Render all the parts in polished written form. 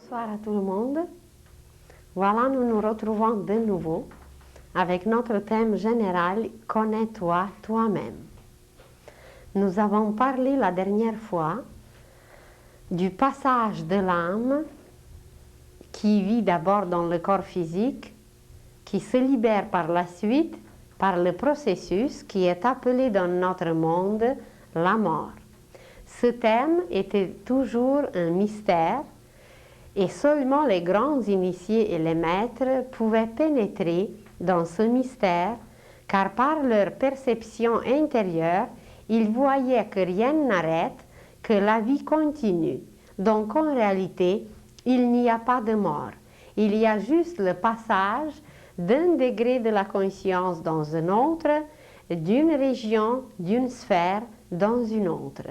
Bonsoir à tout le monde. Voilà, nous nous retrouvons de nouveau avec notre thème général « Connais-toi toi-même ». Nous avons parlé la dernière fois du passage de l'âme qui vit d'abord dans le corps physique, qui se libère par la suite par le processus qui est appelé dans notre monde la mort. Ce thème était toujours un mystère et seulement les grands initiés et les maîtres pouvaient pénétrer dans ce mystère, car par leur perception intérieure, ils voyaient que rien n'arrête, que la vie continue. Donc en réalité, il n'y a pas de mort. Il y a juste le passage d'un degré de la conscience dans un autre, d'une région, d'une sphère dans une autre.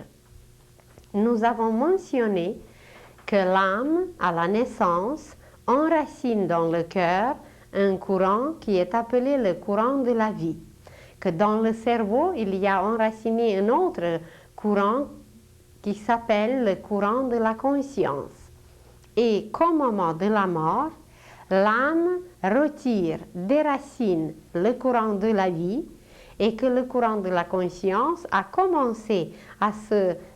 Nous avons mentionné que l'âme, à la naissance, enracine dans le cœur un courant qui est appelé le courant de la vie, que dans le cerveau, il y a enraciné un autre courant qui s'appelle le courant de la conscience. Et qu'au moment de la mort, l'âme retire, déracine le courant de la vie et que le courant de la conscience a commencé à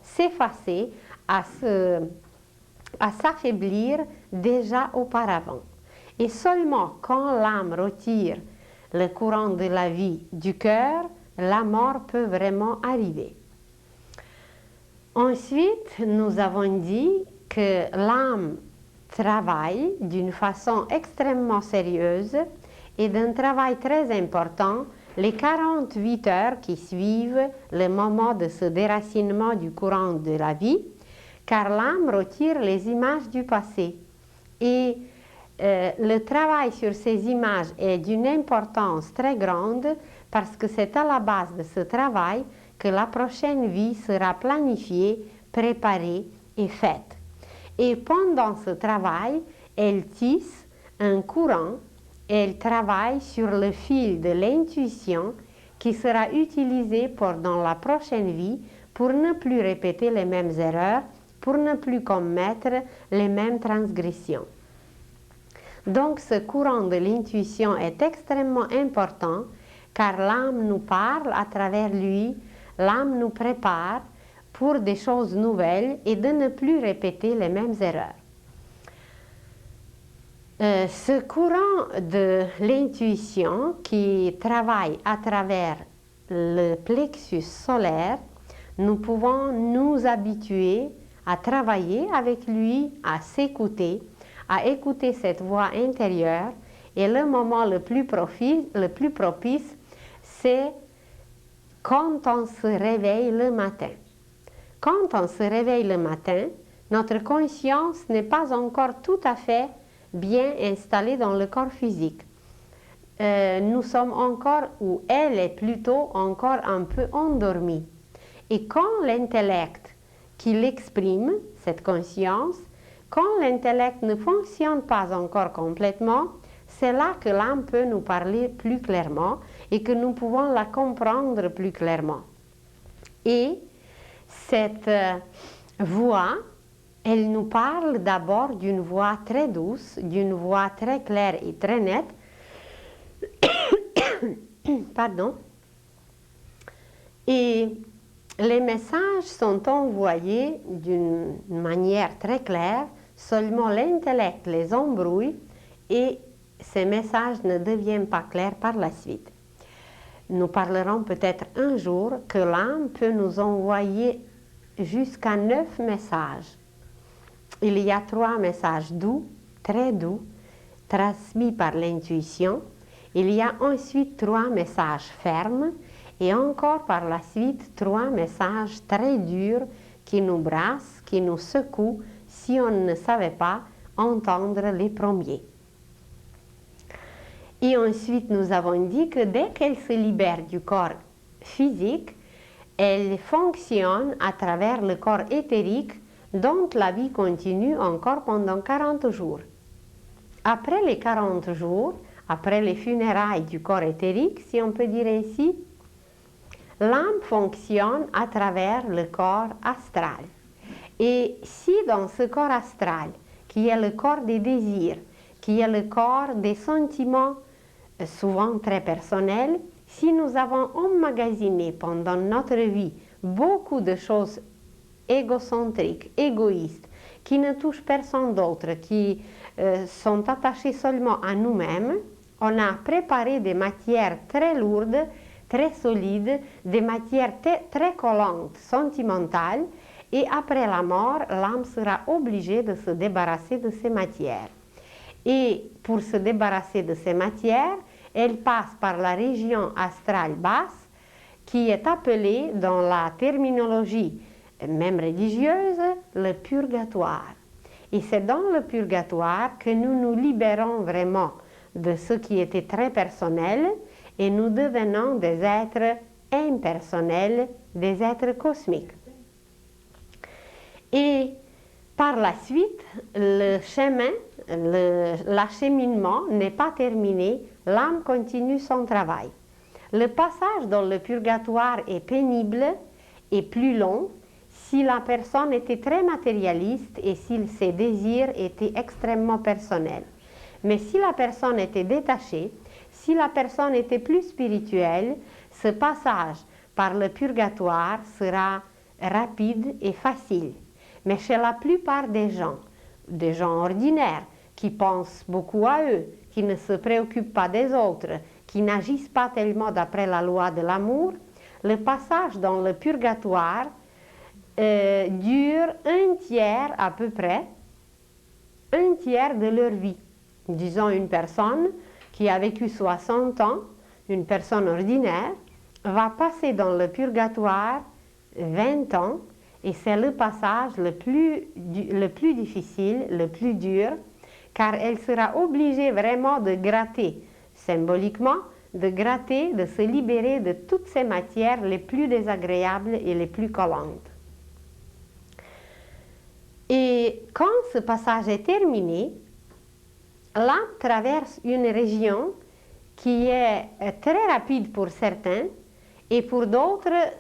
s'effacer, à s'affaiblir déjà auparavant. Et seulement quand l'âme retire le courant de la vie du cœur, la mort peut vraiment arriver. Ensuite, nous avons dit que l'âme travaille d'une façon extrêmement sérieuse et d'un travail très important les 48 heures qui suivent le moment de ce déracinement du courant de la vie, car l'âme retire les images du passé. Et le travail sur ces images est d'une importance très grande parce que c'est à la base de ce travail que la prochaine vie sera planifiée, préparée et faite. Et pendant ce travail, elle tisse un courant, elle travaille sur le fil de l'intuition qui sera utilisé dans la prochaine vie pour ne plus répéter les mêmes erreurs, pour ne plus commettre les mêmes transgressions. Donc ce courant de l'intuition est extrêmement important car l'âme nous parle à travers lui, l'âme nous prépare pour des choses nouvelles et de ne plus répéter les mêmes erreurs. Ce courant de l'intuition qui travaille à travers le plexus solaire, nous pouvons nous habituer à travailler avec lui, à s'écouter, à écouter cette voix intérieure. Et le moment le plus propice, c'est quand on se réveille le matin. Quand on se réveille le matin, notre conscience n'est pas encore tout à fait bien installée dans le corps physique. Nous sommes encore, ou elle est plutôt encore un peu endormie. Et quand l'intellect qui l'exprime, cette conscience, quand l'intellect ne fonctionne pas encore complètement, c'est là que l'âme peut nous parler plus clairement et que nous pouvons la comprendre plus clairement. Et cette voix, elle nous parle d'abord d'une voix très douce, d'une voix très claire et très nette. Pardon. Et les messages sont envoyés d'une manière très claire, seulement l'intellect les embrouille et ces messages ne deviennent pas clairs par la suite. Nous parlerons peut-être un jour que l'âme peut nous envoyer jusqu'à 9 messages. Il y a 3 messages doux, très doux, transmis par l'intuition. Il y a ensuite 3 messages fermes et encore par la suite 3 messages très durs qui nous brassent, qui nous secouent si on ne savait pas entendre les premiers. Et ensuite nous avons dit que dès qu'elle se libère du corps physique, elle fonctionne à travers le corps éthérique dont la vie continue encore pendant 40 jours. Après les 40 jours, après les funérailles du corps éthérique, si on peut dire ainsi, l'âme fonctionne à travers le corps astral. Et si dans ce corps astral, qui est le corps des désirs, qui est le corps des sentiments, souvent très personnels. Si nous avons emmagasiné pendant notre vie beaucoup de choses égocentriques, égoïstes, qui ne touchent personne d'autre, qui sont attachées seulement à nous-mêmes, on a préparé des matières très lourdes, très solides, des matières très collantes, sentimentales, et après la mort, l'âme sera obligée de se débarrasser de ces matières. Et pour se débarrasser de ces matières, elle passe par la région astrale basse, qui est appelée dans la terminologie même religieuse, le purgatoire. Et c'est dans le purgatoire que nous nous libérons vraiment de ce qui était très personnel et nous devenons des êtres impersonnels, des êtres cosmiques. Et par la suite, le chemin, l'acheminement n'est pas terminé, l'âme continue son travail. Le passage dans le purgatoire est pénible et plus long si la personne était très matérialiste et si ses désirs étaient extrêmement personnels. Mais si la personne était détachée, si la personne était plus spirituelle, ce passage par le purgatoire sera rapide et facile. Mais chez la plupart des gens ordinaires, qui pensent beaucoup à eux, qui ne se préoccupent pas des autres, qui n'agissent pas tellement d'après la loi de l'amour, le passage dans le purgatoire dure un tiers à peu près, un tiers de leur vie. Disons une personne qui a vécu 60 ans, une personne ordinaire, va passer dans le purgatoire 20 ans et c'est le passage le plus difficile, le plus dur, car elle sera obligée vraiment de gratter, symboliquement, de gratter, de se libérer de toutes ces matières les plus désagréables et les plus collantes. Et quand ce passage est terminé, l'âme traverse une région qui est très rapide pour certains et pour d'autres,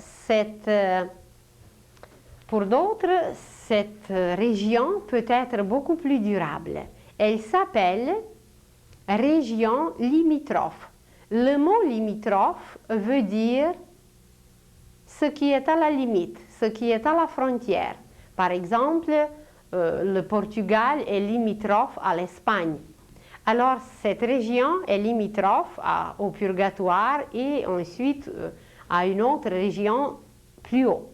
cette région peut être beaucoup plus durable. Elle s'appelle région limitrophe. Le mot limitrophe veut dire ce qui est à la limite, ce qui est à la frontière. Par exemple, le Portugal est limitrophe à l'Espagne. Alors, cette région est limitrophe au purgatoire et ensuite à une autre région plus haut.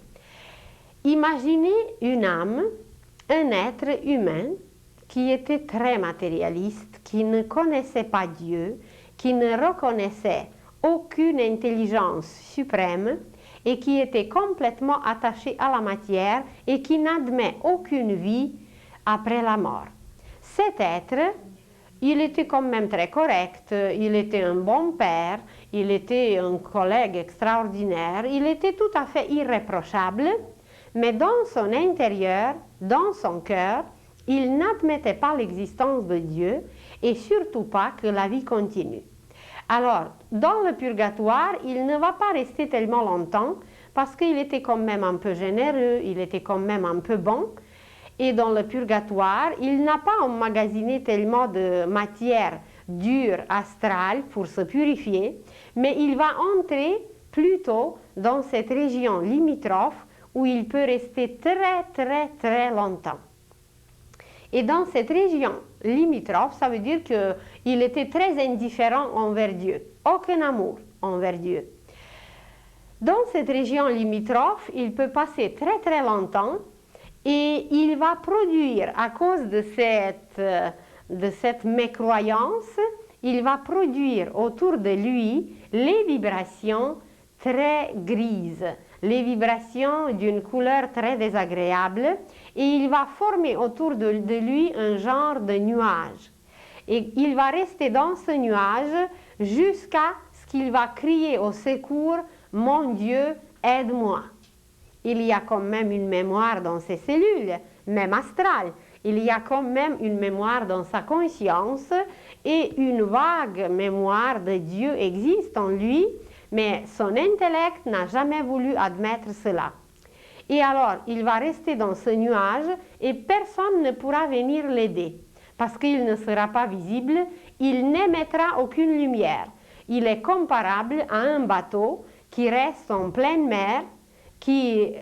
Imaginez une âme, un être humain qui était très matérialiste, qui ne connaissait pas Dieu, qui ne reconnaissait aucune intelligence suprême et qui était complètement attaché à la matière et qui n'admet aucune vie après la mort. Cet être, il était quand même très correct, il était un bon père, il était un collègue extraordinaire, il était tout à fait irréprochable, mais dans son intérieur, dans son cœur, il n'admettait pas l'existence de Dieu et surtout pas que la vie continue. Alors, dans le purgatoire, il ne va pas rester tellement longtemps parce qu'il était quand même un peu généreux, il était quand même un peu bon. Et dans le purgatoire, il n'a pas emmagasiné tellement de matière dure, astrale, pour se purifier, mais il va entrer plutôt dans cette région limitrophe où il peut rester très longtemps. Et dans cette région limitrophe, ça veut dire qu'il était très indifférent envers Dieu, aucun amour envers Dieu. Dans cette région limitrophe, il peut passer très longtemps et il va produire, à cause de cette mécroyance, il va produire autour de lui les vibrations très grises, les vibrations d'une couleur très désagréable, et il va former autour de lui un genre de nuage. Et il va rester dans ce nuage jusqu'à ce qu'il va crier au secours « Mon Dieu, aide-moi ». Il y a quand même une mémoire dans ses cellules, même astrale. Il y a quand même une mémoire dans sa conscience et une vague mémoire de Dieu existe en lui, mais son intellect n'a jamais voulu admettre cela. Et alors, il va rester dans ce nuage et personne ne pourra venir l'aider parce qu'il ne sera pas visible, il n'émettra aucune lumière. Il est comparable à un bateau qui reste en pleine mer, qui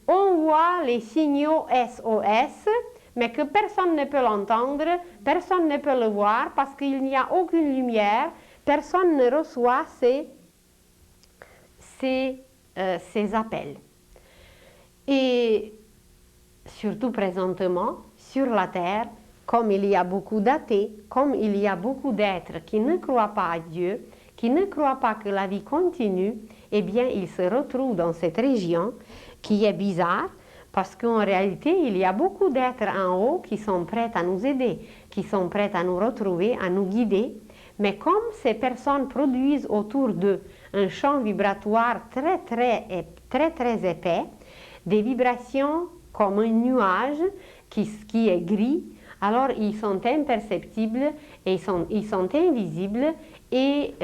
envoie les signaux SOS, mais que personne ne peut l'entendre, personne ne peut le voir parce qu'il n'y a aucune lumière, personne ne reçoit ces appels. Et surtout présentement, sur la Terre, comme il y a beaucoup d'athées, comme il y a beaucoup d'êtres qui ne croient pas à Dieu, qui ne croient pas que la vie continue, eh bien, ils se retrouvent dans cette région qui est bizarre, parce qu'en réalité, il y a beaucoup d'êtres en haut qui sont prêts à nous aider, qui sont prêts à nous retrouver, à nous guider. Mais comme ces personnes produisent autour d'eux un champ vibratoire très épais, des vibrations comme un nuage qui est gris, alors ils sont imperceptibles et ils sont invisibles et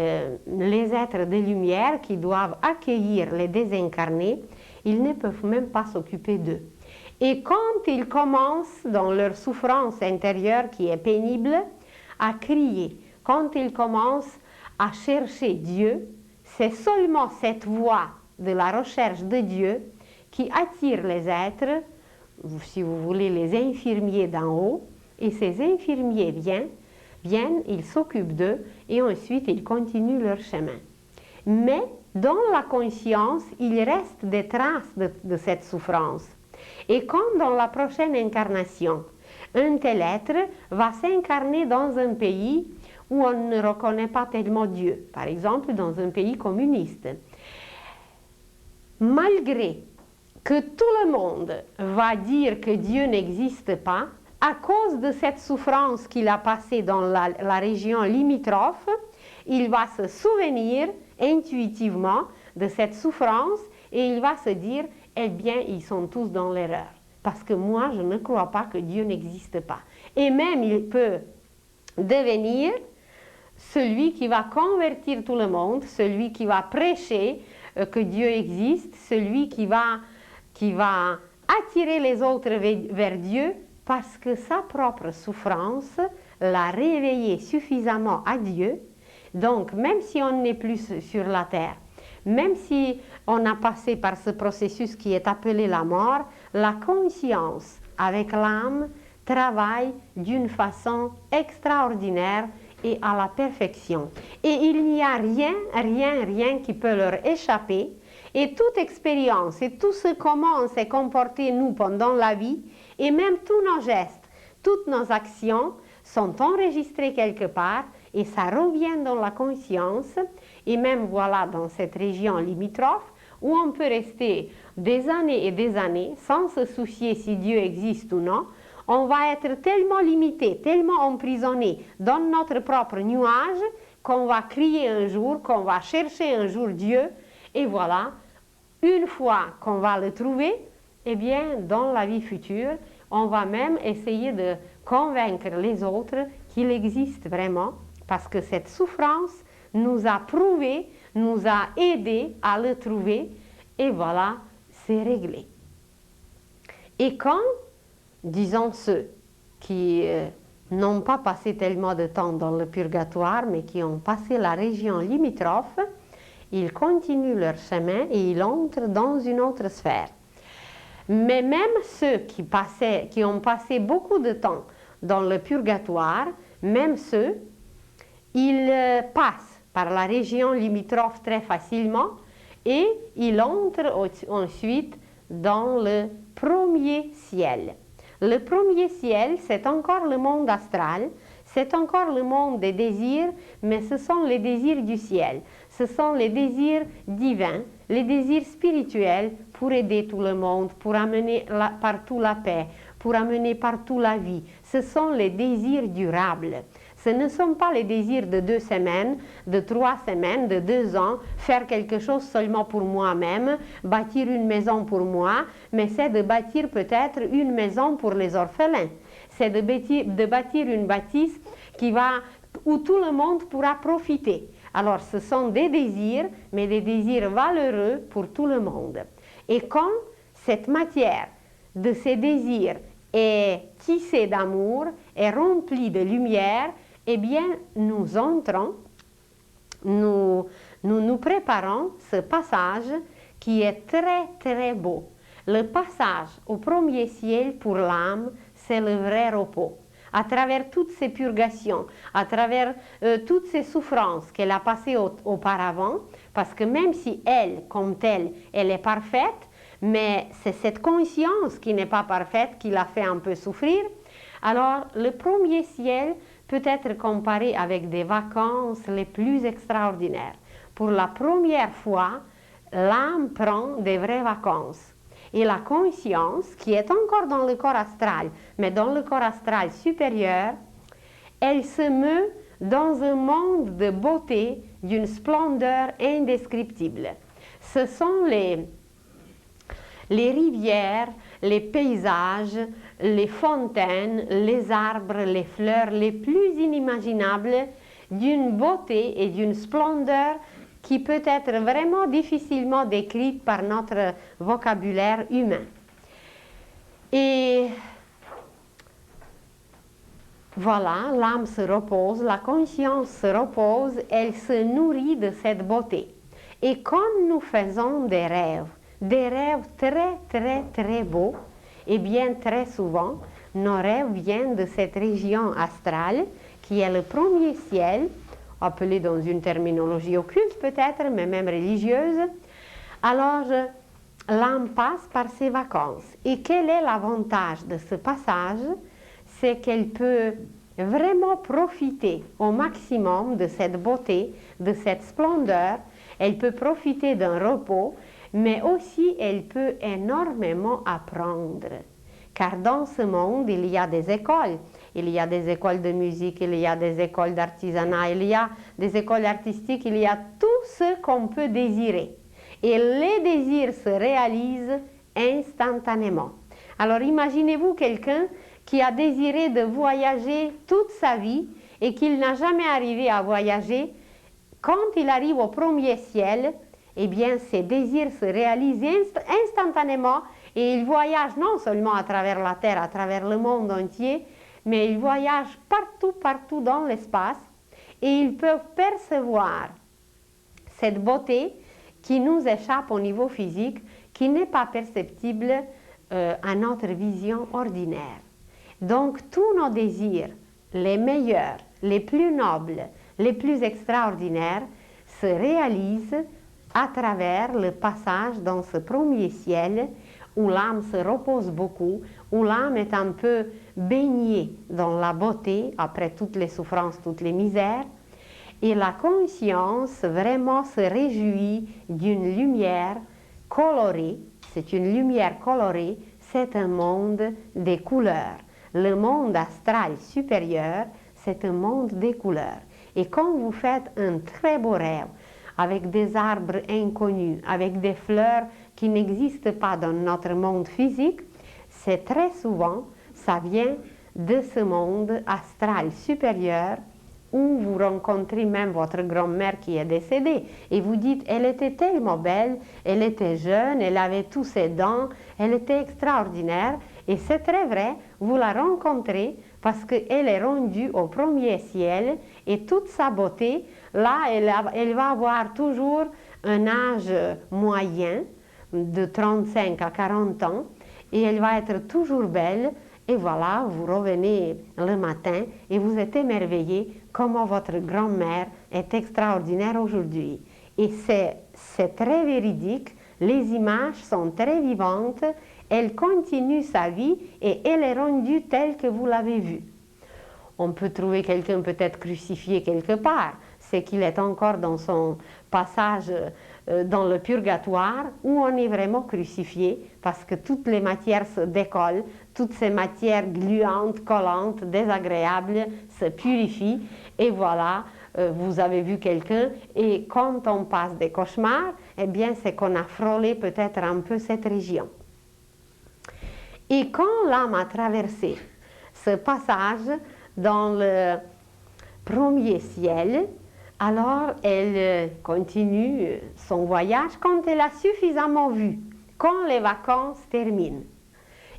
les êtres de lumière qui doivent accueillir les désincarnés, ils ne peuvent même pas s'occuper d'eux. Et quand ils commencent dans leur souffrance intérieure qui est pénible à crier, quand ils commencent à chercher Dieu, c'est seulement cette voie de la recherche de Dieu qui attire les êtres, si vous voulez, les infirmiers d'en haut, et ces infirmiers viennent, ils s'occupent d'eux et ensuite ils continuent leur chemin. Mais dans la conscience, il reste des traces de cette souffrance. Et quand dans la prochaine incarnation, un tel être va s'incarner dans un pays où on ne reconnaît pas tellement Dieu, par exemple dans un pays communiste, malgré que tout le monde va dire que Dieu n'existe pas, à cause de cette souffrance qu'il a passée dans la région limitrophe, il va se souvenir intuitivement de cette souffrance et il va se dire, eh bien, ils sont tous dans l'erreur. Parce que moi, je ne crois pas que Dieu n'existe pas. Et même, il peut devenir celui qui va convertir tout le monde, celui qui va prêcher que Dieu existe, celui qui va attirer les autres vers Dieu, parce que sa propre souffrance l'a réveillé suffisamment à Dieu. Donc, même si on n'est plus sur la terre, même si on a passé par ce processus qui est appelé la mort, la conscience avec l'âme travaille d'une façon extraordinaire et à la perfection. Et il n'y a rien qui peut leur échapper. Et toute expérience et tout ce comment on s'est comporté nous pendant la vie, et même tous nos gestes, toutes nos actions sont enregistrées quelque part et ça revient dans la conscience. Et même voilà dans cette région limitrophe où on peut rester des années et des années sans se soucier si Dieu existe ou non, on va être tellement limité, tellement emprisonné dans notre propre nuage qu'on va crier un jour, qu'on va chercher un jour Dieu, et voilà, une fois qu'on va le trouver, eh bien, dans la vie future, on va même essayer de convaincre les autres qu'il existe vraiment, parce que cette souffrance nous a prouvé, nous a aidé à le trouver, et voilà, c'est réglé. Et quand, disons ceux qui n'ont pas passé tellement de temps dans le purgatoire, mais qui ont passé la région limitrophe, ils continuent leur chemin et ils entrent dans une autre sphère. Mais même ceux qui ont passé beaucoup de temps dans le purgatoire, même ceux, ils passent par la région limitrophe très facilement et ils entrent ensuite dans le premier ciel. Le premier ciel, c'est encore le monde astral, c'est encore le monde des désirs, mais ce sont les désirs du ciel. Ce sont les désirs divins, les désirs spirituels pour aider tout le monde, pour amener partout la paix, pour amener partout la vie. Ce sont les désirs durables. Ce ne sont pas les désirs de 2 semaines, de 3 semaines, de 2 ans, faire quelque chose seulement pour moi-même, bâtir une maison pour moi, mais c'est de bâtir peut-être une maison pour les orphelins. C'est de bâtir une bâtisse où tout le monde pourra profiter. Alors ce sont des désirs, mais des désirs valeureux pour tout le monde. Et quand cette matière de ces désirs est tissée d'amour, est remplie de lumière, eh bien, nous entrons, nous préparons ce passage qui est très, très beau. Le passage au premier ciel pour l'âme, c'est le vrai repos. À travers toutes ces purgations, à travers toutes ces souffrances qu'elle a passées auparavant, parce que même si elle, comme telle, elle est parfaite, mais c'est cette conscience qui n'est pas parfaite qui l'a fait un peu souffrir. Alors, le premier ciel peut être comparé avec des vacances les plus extraordinaires. Pour la première fois, l'âme prend des vraies vacances. Et la conscience, qui est encore dans le corps astral, mais dans le corps astral supérieur, elle se meut dans un monde de beauté, d'une splendeur indescriptible. Ce sont les rivières, les paysages, les fontaines, les arbres, les fleurs les plus inimaginables, d'une beauté et d'une splendeur qui peut être vraiment difficilement décrite par notre vocabulaire humain. Et voilà, l'âme se repose, la conscience se repose, elle se nourrit de cette beauté. Et quand nous faisons des rêves très, très, très beaux, et bien très souvent, nos rêves viennent de cette région astrale qui est le premier ciel, appelé dans une terminologie occulte peut-être, mais même religieuse. Alors, l'âme passe par ses vacances. Et quel est l'avantage de ce passage? C'est qu'elle peut vraiment profiter au maximum de cette beauté, de cette splendeur. Elle peut profiter d'un repos, mais aussi elle peut énormément apprendre. Car dans ce monde, il y a des écoles. Il y a des écoles de musique, il y a des écoles d'artisanat, il y a des écoles artistiques, il y a tout ce qu'on peut désirer. Et les désirs se réalisent instantanément. Alors imaginez-vous quelqu'un qui a désiré de voyager toute sa vie et qu'il n'a jamais arrivé à voyager. Quand il arrive au premier ciel, eh bien ses désirs se réalisent instantanément et il voyage non seulement à travers la Terre, à travers le monde entier, mais ils voyagent partout dans l'espace et ils peuvent percevoir cette beauté qui nous échappe au niveau physique, qui n'est pas perceptible à notre vision ordinaire. Donc tous nos désirs, les meilleurs, les plus nobles, les plus extraordinaires, se réalisent à travers le passage dans ce premier ciel où l'âme se repose beaucoup, où l'âme est un peu baignée dans la beauté après toutes les souffrances, toutes les misères, et la conscience vraiment se réjouit d'une lumière colorée. C'est une lumière colorée, c'est un monde des couleurs. Le monde astral supérieur, c'est un monde des couleurs. Et quand vous faites un très beau rêve, avec des arbres inconnus, avec des fleurs qui n'existent pas dans notre monde physique, c'est très souvent, ça vient de ce monde astral supérieur où vous rencontrez même votre grand-mère qui est décédée et vous dites, elle était tellement belle, elle était jeune, elle avait tous ses dents, elle était extraordinaire et c'est très vrai, vous la rencontrez parce qu'elle est rendue au premier ciel et toute sa beauté, là, elle va avoir toujours un âge moyen de 35 à 40 ans et elle va être toujours belle. Et voilà, vous revenez le matin et vous êtes émerveillé comment votre grand-mère est extraordinaire aujourd'hui. Et c'est très véridique, les images sont très vivantes, elle continue sa vie et elle est rendue telle que vous l'avez vue. On peut trouver quelqu'un peut-être crucifié quelque part, c'est qu'il est encore dans son passage dans le purgatoire où on est vraiment crucifié parce que toutes les matières se décollent, toutes ces matières gluantes, collantes, désagréables se purifient et voilà, vous avez vu quelqu'un et quand on passe des cauchemars, eh bien c'est qu'on a frôlé peut-être un peu cette région. Et quand l'âme a traversé ce passage dans le premier ciel, alors elle continue son voyage quand elle a suffisamment vu quand les vacances terminent.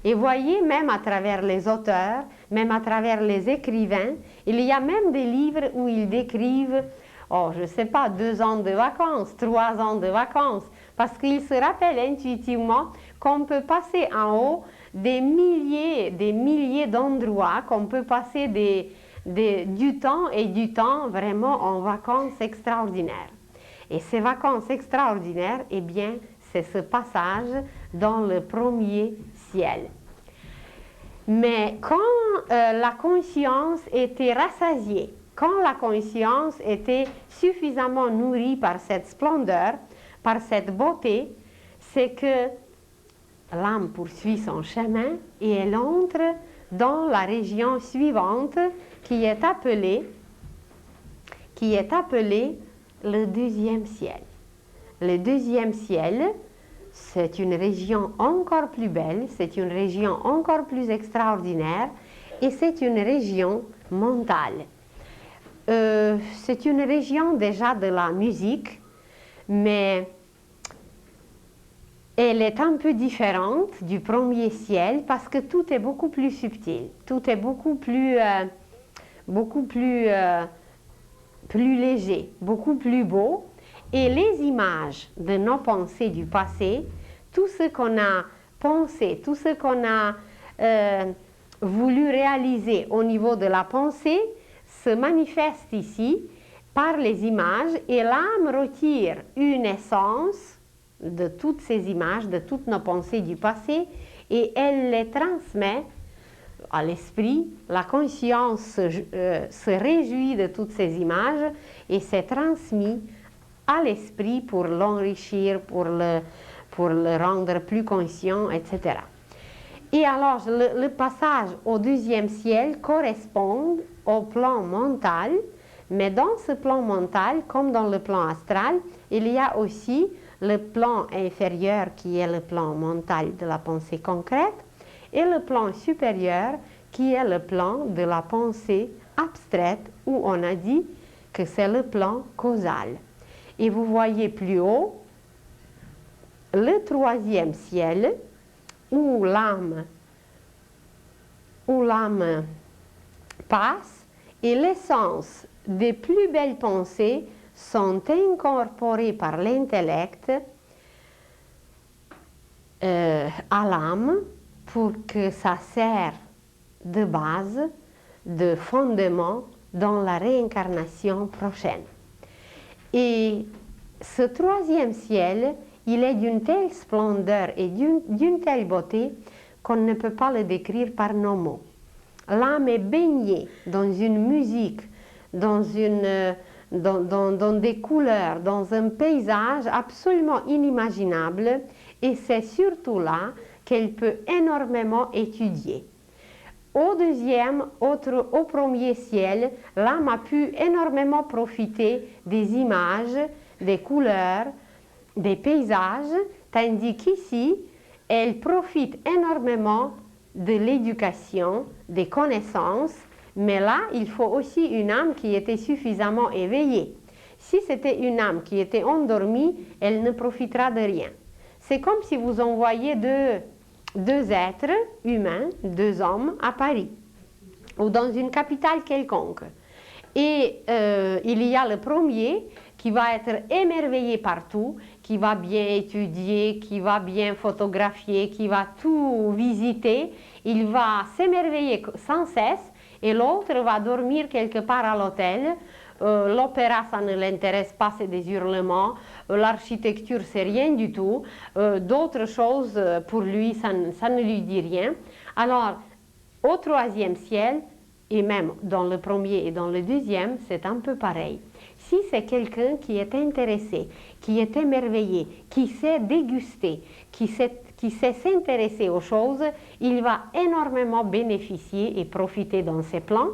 Et voyez, même à travers les auteurs, même à travers les écrivains, il y a même des livres où ils décrivent, oh, je ne sais pas, 2 ans de vacances, 3 ans de vacances, parce qu'ils se rappellent intuitivement qu'on peut passer en haut des milliers d'endroits, qu'on peut passer du temps et du temps vraiment en vacances extraordinaires. Et ces vacances extraordinaires, eh bien, c'est ce passage dans le premier ciel. Mais quand la conscience était rassasiée, quand la conscience était suffisamment nourrie par cette splendeur, par cette beauté, c'est que l'âme poursuit son chemin et elle entre dans la région suivante qui est appelée le deuxième ciel. Le deuxième ciel, c'est une région encore plus belle, c'est une région encore plus extraordinaire et c'est une région mentale. C'est une région déjà de la musique, mais elle est un peu différente du premier ciel parce que tout est beaucoup plus subtil, tout est beaucoup plus léger, beaucoup plus beau. Et les images de nos pensées du passé, tout ce qu'on a pensé, tout ce qu'on a voulu réaliser au niveau de la pensée, se manifeste ici par les images et l'âme retire une essence de toutes ces images, de toutes nos pensées du passé et elle les transmet à l'esprit. La conscience se réjouit de toutes ces images et c'est transmis à l'esprit pour l'enrichir, pour le rendre plus conscient, etc. Et alors, le passage au deuxième ciel correspond au plan mental, mais dans ce plan mental, comme dans le plan astral, il y a aussi le plan inférieur qui est le plan mental de la pensée concrète et le plan supérieur qui est le plan de la pensée abstraite où on a dit que c'est le plan causal. Et vous voyez plus haut le troisième ciel où l'âme passe et l'essence des plus belles pensées sont incorporées par l'intellect à l'âme pour que ça serve de base, de fondement dans la réincarnation prochaine. Et ce troisième ciel, il est d'une telle splendeur et d'une telle beauté qu'on ne peut pas le décrire par nos mots. L'âme est baignée dans une musique, dans des couleurs, dans un paysage absolument inimaginable et c'est surtout là qu'elle peut énormément étudier. Au premier ciel, l'âme a pu énormément profiter des images, des couleurs, des paysages, tandis qu'ici, elle profite énormément de l'éducation, des connaissances, mais là, il faut aussi une âme qui était suffisamment éveillée. Si c'était une âme qui était endormie, elle ne profitera de rien. C'est comme si vous envoyiez deux êtres humains, 2 hommes, à Paris ou dans une capitale quelconque. Et il y a le premier qui va être émerveillé partout, qui va bien étudier, qui va bien photographier, qui va tout visiter. Il va s'émerveiller sans cesse et l'autre va dormir quelque part à l'hôtel. L'opéra, ça ne l'intéresse pas, c'est des hurlements. L'architecture, c'est rien du tout. D'autres choses, pour lui, ça ne lui dit rien. Alors, au troisième ciel, et même dans le premier et dans le deuxième, c'est un peu pareil. Si c'est quelqu'un qui est intéressé, qui est émerveillé, qui sait déguster, qui sait s'intéresser aux choses, il va énormément bénéficier et profiter dans ses plans.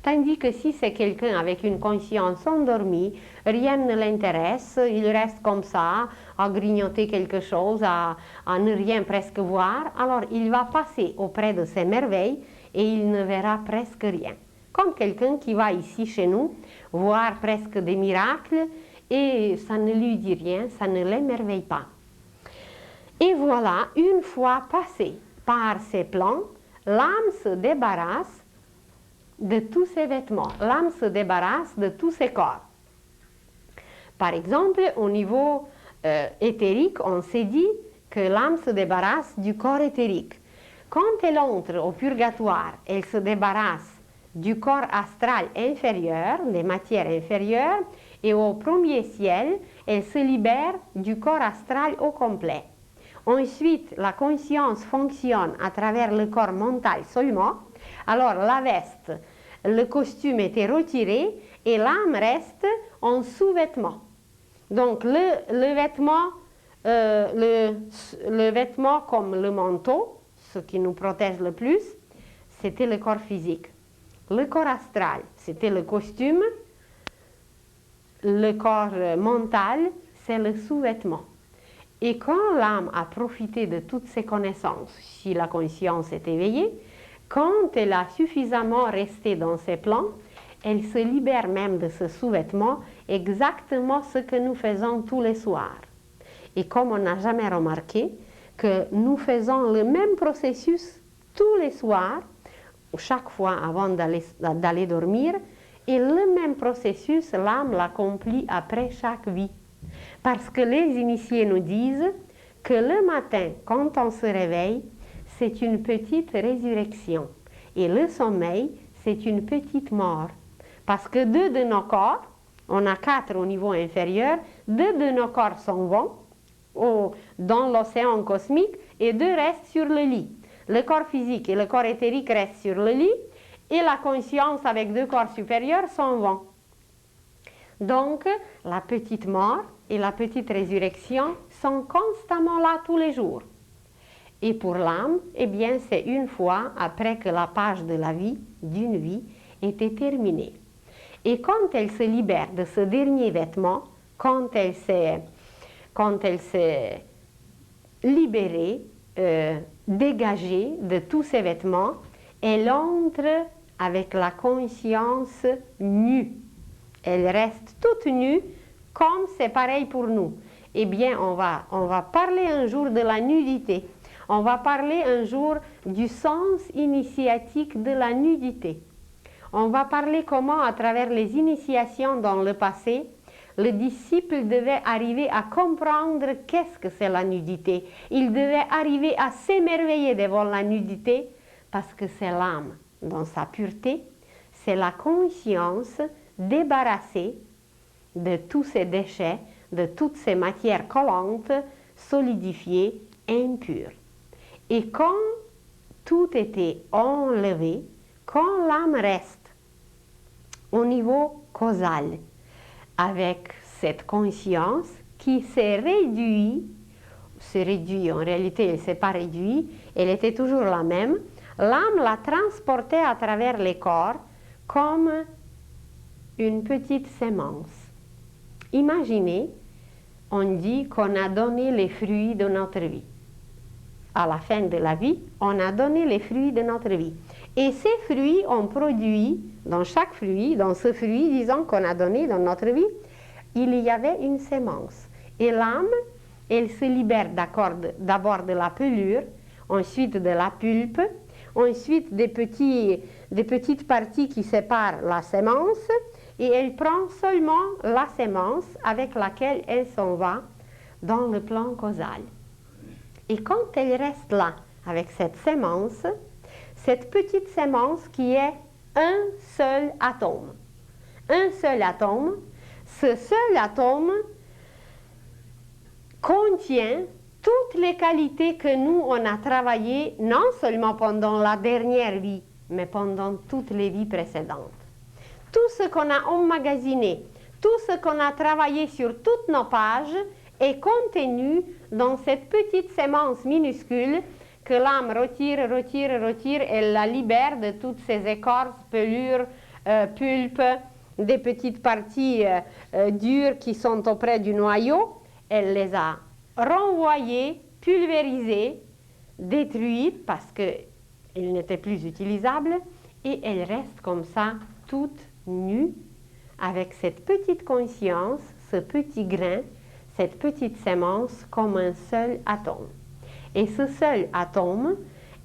Tandis que si c'est quelqu'un avec une conscience endormie, rien ne l'intéresse, il reste comme ça, à grignoter quelque chose, à ne rien presque voir, alors il va passer auprès de ces merveilles et il ne verra presque rien. Comme quelqu'un qui va ici chez nous voir presque des miracles et ça ne lui dit rien, ça ne l'émerveille pas. Et voilà, une fois passé par ces plans, l'âme se débarrasse de tous ses vêtements, l'âme se débarrasse de tous ses corps. Par exemple, au niveau éthérique, on s'est dit que l'âme se débarrasse du corps éthérique. Quand elle entre au purgatoire, elle se débarrasse du corps astral inférieur, des matières inférieures, et au premier ciel, elle se libère du corps astral au complet. Ensuite, la conscience fonctionne à travers le corps mental seulement. Alors, la veste, le costume était retiré et l'âme reste en sous-vêtement. Donc, le vêtement comme le manteau, ce qui nous protège le plus, c'était le corps physique. Le corps astral, c'était le costume. Le corps mental, c'est le sous-vêtement. Et quand l'âme a profité de toutes ses connaissances, si la conscience est éveillée, quand elle a suffisamment resté dans ses plans, elle se libère même de ce sous-vêtement, exactement ce que nous faisons tous les soirs. Et comme on n'a jamais remarqué que nous faisons le même processus tous les soirs, chaque fois avant d'aller dormir, et le même processus, l'âme l'accomplit après chaque vie. Parce que les initiés nous disent que le matin, quand on se réveille, c'est une petite résurrection. Et le sommeil, c'est une petite mort. Parce que 2 de nos corps, on a 4 au niveau inférieur, 2 de nos corps s'en vont dans l'océan cosmique et 2 restent sur le lit. Le corps physique et le corps éthérique restent sur le lit et la conscience avec 2 corps supérieurs s'en vont. Donc, la petite mort et la petite résurrection sont constamment là tous les jours. Et pour l'âme, eh bien, c'est une fois après que la page de la vie, d'une vie, était terminée. Et quand elle se libère de ce dernier vêtement, quand elle s'est libérée, dégagée de tous ces vêtements, elle entre avec la conscience nue. Elle reste toute nue, comme c'est pareil pour nous. Eh bien, on va parler un jour de la nudité. On va parler un jour du sens initiatique de la nudité. On va parler comment, à travers les initiations dans le passé, le disciple devait arriver à comprendre qu'est-ce que c'est la nudité. Il devait arriver à s'émerveiller devant la nudité, parce que c'est l'âme dans sa pureté, c'est la conscience débarrassée de tous ces déchets, de toutes ces matières collantes, solidifiées, impures. Et quand tout était enlevé, quand l'âme reste au niveau causal, avec cette conscience qui s'est réduite, en réalité elle ne s'est pas réduite, elle était toujours la même, l'âme l'a transportée à travers les corps comme une petite sémence. Imaginez, on dit qu'on a donné les fruits de notre vie. À la fin de la vie, on a donné les fruits de notre vie. Et ces fruits ont produit, dans chaque fruit, dans ce fruit, disons, qu'on a donné dans notre vie, il y avait une sémence. Et l'âme, elle se libère d'abord de la pelure, ensuite de la pulpe, ensuite des petites parties qui séparent la sémence, et elle prend seulement la sémence avec laquelle elle s'en va dans le plan causal. Et quand elle reste là, avec cette sémence, cette petite sémence qui est un seul atome. Un seul atome, ce seul atome contient toutes les qualités que nous, on a travaillées, non seulement pendant la dernière vie, mais pendant toutes les vies précédentes. Tout ce qu'on a emmagasiné, tout ce qu'on a travaillé sur toutes nos pages est contenu dans cette petite sémence minuscule que l'âme retire, elle la libère de toutes ces écorces, pelures, pulpes, des petites parties dures qui sont auprès du noyau. Elle les a renvoyées, pulvérisées, détruites parce qu'elles n'étaient plus utilisables et elle reste comme ça, toute nue, avec cette petite conscience, ce petit grain, cette petite sémence comme un seul atome. Et ce seul atome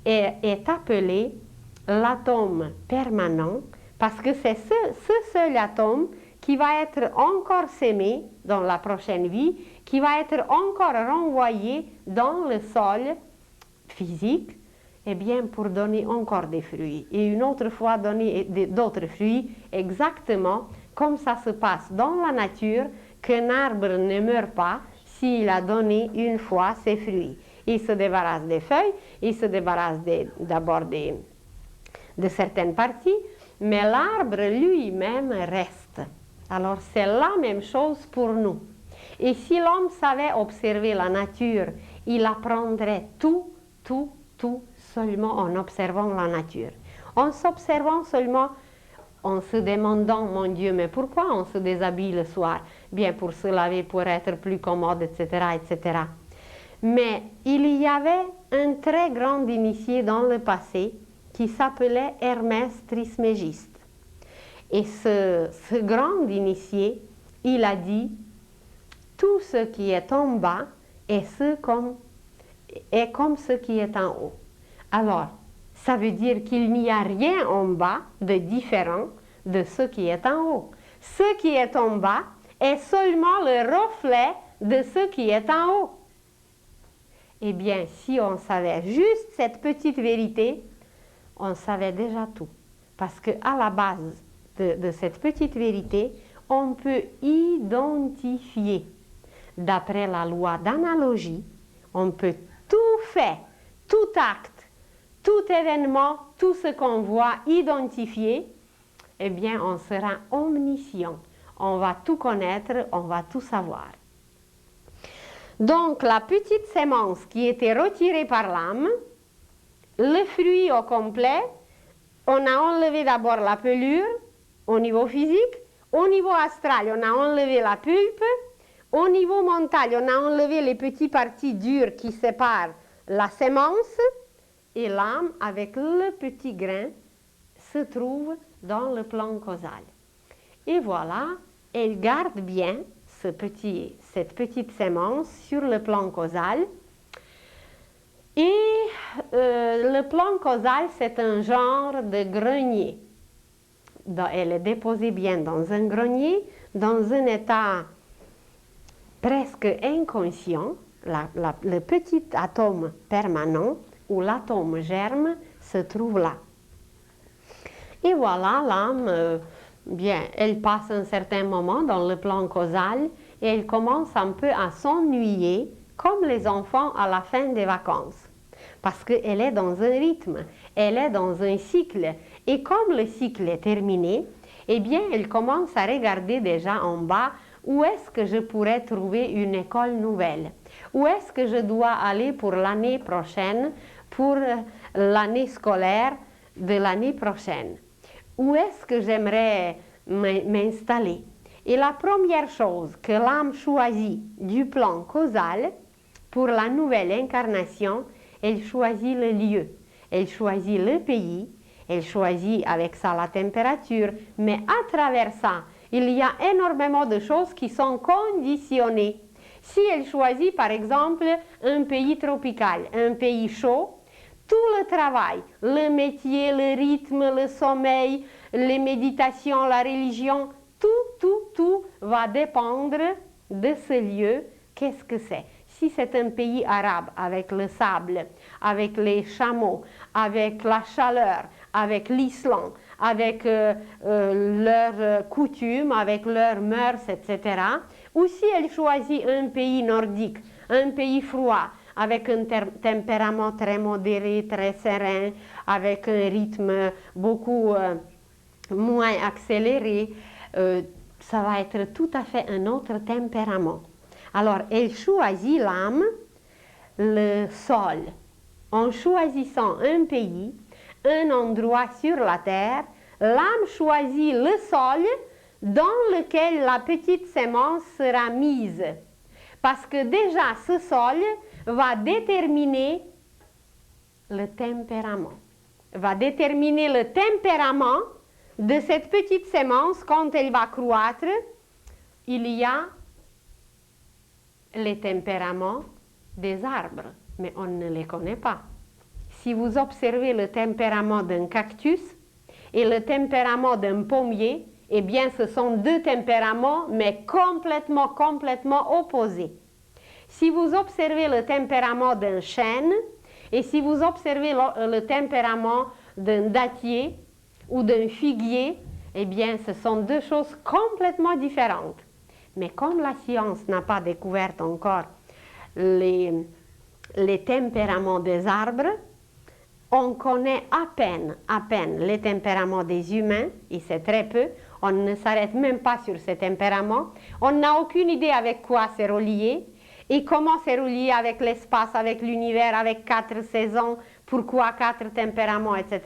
est appelé l'atome permanent parce que c'est ce seul atome qui va être encore sémé dans la prochaine vie, qui va être encore renvoyé dans le sol physique, eh bien, pour donner encore des fruits. Et une autre fois donner d'autres fruits, exactement comme ça se passe dans la nature, qu'un arbre ne meurt pas s'il a donné une fois ses fruits. Il se débarrasse des feuilles, il se débarrasse d'abord de certaines parties, mais l'arbre lui-même reste. Alors c'est la même chose pour nous. Et si l'homme savait observer la nature, il apprendrait tout seulement en observant la nature. En s'observant seulement, en se demandant, mon Dieu, mais pourquoi on se déshabille le soir? Bien pour se laver, pour être plus commode, etc., etc. Mais il y avait un très grand initié dans le passé qui s'appelait Hermès Trismégiste. Et ce grand initié, il a dit, tout ce qui est en bas est comme ce qui est en haut. Alors, ça veut dire qu'il n'y a rien en bas de différent de ce qui est en haut. Ce qui est en bas est seulement le reflet de ce qui est en haut. Eh bien, si on savait juste cette petite vérité, on savait déjà tout. Parce qu'à la base de cette petite vérité, on peut identifier. D'après la loi d'analogie, on peut tout fait, tout acte, tout événement, tout ce qu'on voit identifier, eh bien, on sera omniscient. On va tout connaître, on va tout savoir. Donc, la petite sémence qui était retirée par l'âme, le fruit au complet, on a enlevé d'abord la pelure au niveau physique, au niveau astral, on a enlevé la pulpe, au niveau mental, on a enlevé les petites parties dures qui séparent la sémence, et l'âme, avec le petit grain, se trouve dans le plan causal. Et voilà, elle garde bien cette petite sémence sur le plan causal. Et le plan causal, c'est un genre de grenier. Elle est déposée bien dans un grenier, dans un état presque inconscient, le petit atome permanent ou l'atome germe se trouve là. Et voilà, l'âme, bien, elle passe un certain moment dans le plan causal et elle commence un peu à s'ennuyer, comme les enfants à la fin des vacances. Parce qu'elle est dans un rythme, elle est dans un cycle. Et comme le cycle est terminé, eh bien, elle commence à regarder déjà en bas où est-ce que je pourrais trouver une école nouvelle. Où est-ce que je dois aller pour l'année prochaine, pour l'année scolaire de l'année prochaine. Où est-ce que j'aimerais m'installer? Et la première chose que l'âme choisit du plan causal pour la nouvelle incarnation, elle choisit le lieu, elle choisit le pays, elle choisit avec ça la température, mais à travers ça, il y a énormément de choses qui sont conditionnées. Si elle choisit par exemple un pays tropical, un pays chaud, tout le travail, le métier, le rythme, le sommeil, les méditations, la religion, tout va dépendre de ce lieu. Qu'est-ce que c'est? Si c'est un pays arabe avec le sable, avec les chameaux, avec la chaleur, avec l'Islande, avec leurs coutumes, avec leurs mœurs, etc. Ou si elle choisit un pays nordique, un pays froid, avec un tempérament très modéré, très serein, avec un rythme beaucoup moins accéléré, ça va être tout à fait un autre tempérament. Alors, elle choisit l'âme, le sol. En choisissant un pays, un endroit sur la terre, l'âme choisit le sol dans lequel la petite sémence sera mise. Parce que déjà, ce sol va déterminer le tempérament. Va déterminer le tempérament de cette petite sémence quand elle va croître. Il y a les tempéraments des arbres. mais on ne les connaît pas. Si vous observez le tempérament d'un cactus et le tempérament d'un pommier, eh bien, ce sont deux tempéraments, mais complètement opposés. Si vous observez le tempérament d'un chêne et si vous observez le tempérament d'un dattier ou d'un figuier, eh bien, ce sont deux choses complètement différentes. Mais comme la science n'a pas découvert encore les tempéraments des arbres, on connaît à peine les tempéraments des humains, et c'est très peu, on ne s'arrête même pas sur ces tempéraments, on n'a aucune idée avec quoi c'est relié, et comment c'est relié avec l'espace, avec l'univers, avec 4 saisons, pourquoi 4 tempéraments, etc.,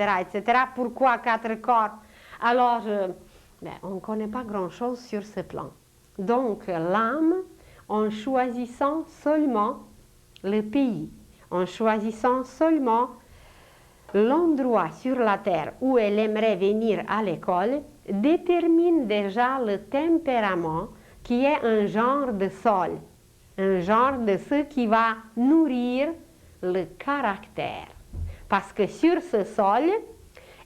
pourquoi 4 corps. Alors, on ne connaît pas grand-chose sur ce plan. Donc, l'âme, en choisissant seulement le pays, en choisissant seulement l'endroit sur la terre où elle aimerait venir à l'école, détermine déjà le tempérament qui est un genre de sol, un genre de ce qui va nourrir le caractère. Parce que sur ce sol,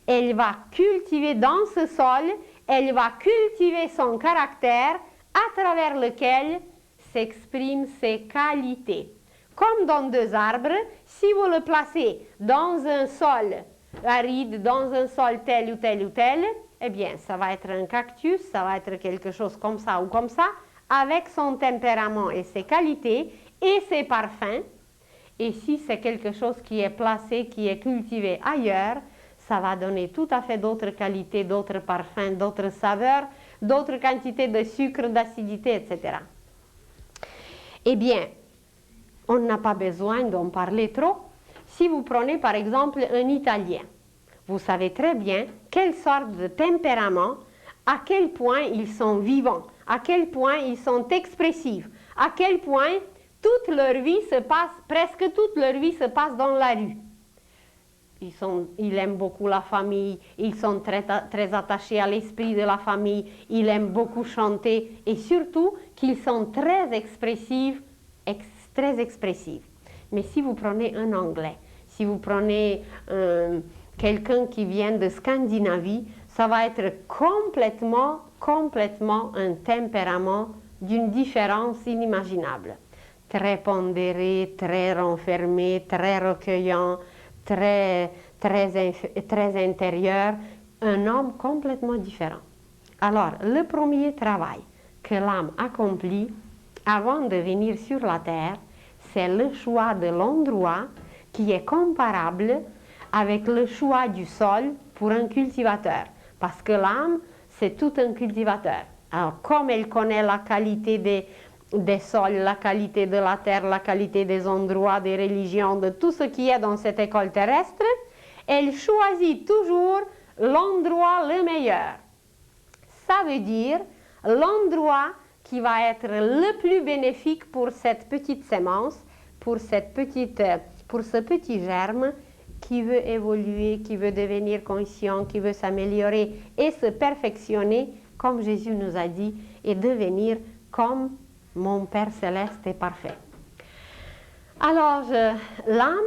elle va cultiver dans ce sol, elle va cultiver son caractère à travers lequel s'expriment ses qualités. Comme dans deux arbres, si vous le placez dans un sol aride, dans un sol tel ou tel ou tel, eh bien, ça va être un cactus, ça va être quelque chose comme ça ou comme ça, avec son tempérament et ses qualités et ses parfums. Et si c'est quelque chose qui est placé, qui est cultivé ailleurs, ça va donner tout à fait d'autres qualités, d'autres parfums, d'autres saveurs, d'autres quantités de sucre, d'acidité, etc. Eh bien, on n'a pas besoin d'en parler trop. Si vous prenez par exemple un Italien, vous savez très bien quelle sorte de tempérament, à quel point ils sont vivants, à quel point ils sont expressifs, à quel point presque toute leur vie se passe dans la rue. Ils aiment beaucoup la famille, ils sont très attachés à l'esprit de la famille, ils aiment beaucoup chanter et surtout qu'ils sont très expressifs. Mais si vous prenez un Anglais, si vous prenez quelqu'un qui vient de Scandinavie, ça va être complètement un tempérament d'une différence inimaginable. Très pondéré, très renfermé, très recueillant, très intérieur, un homme complètement différent. Alors, le premier travail que l'âme accomplit avant de venir sur la terre, c'est le choix de l'endroit qui est comparable avec le choix du sol pour un cultivateur. Parce que l'âme, c'est tout un cultivateur. Alors, comme elle connaît la qualité des sols, la qualité de la terre, la qualité des endroits, des religions, de tout ce qui est dans cette école terrestre, elle choisit toujours l'endroit le meilleur. Ça veut dire l'endroit qui va être le plus bénéfique pour cette petite sémence, pour ce petit germe qui veut évoluer, qui veut devenir conscient, qui veut s'améliorer et se perfectionner, comme Jésus nous a dit, et devenir comme mon Père Céleste est parfait. Alors, l'âme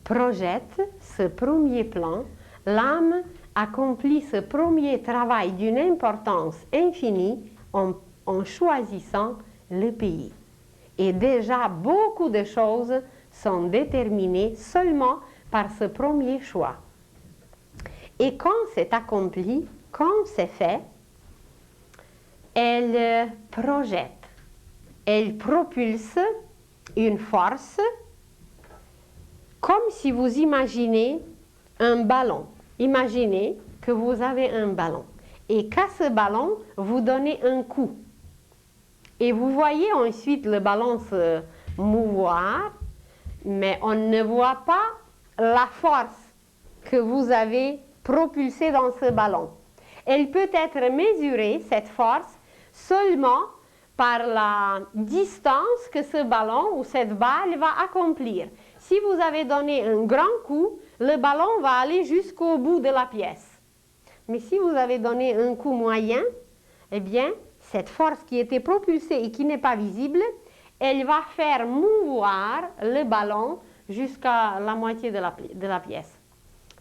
projette ce premier plan, l'âme accomplit ce premier travail d'une importance infinie en choisissant le pays. Et déjà, beaucoup de choses sont déterminées seulement par ce premier choix. Et quand c'est accompli, quand c'est fait, elle projette, elle propulse une force comme si vous imaginez un ballon. Imaginez que vous avez un ballon et qu'à ce ballon, vous donnez un coup. Et vous voyez ensuite le ballon se mouvoir, mais on ne voit pas la force que vous avez propulsée dans ce ballon. Elle peut être mesurée, cette force, seulement par la distance que ce ballon ou cette balle va accomplir. Si vous avez donné un grand coup, le ballon va aller jusqu'au bout de la pièce. Mais si vous avez donné un coup moyen, eh bien, cette force qui était propulsée et qui n'est pas visible, elle va faire mouvoir le ballon jusqu'à la moitié de la pièce.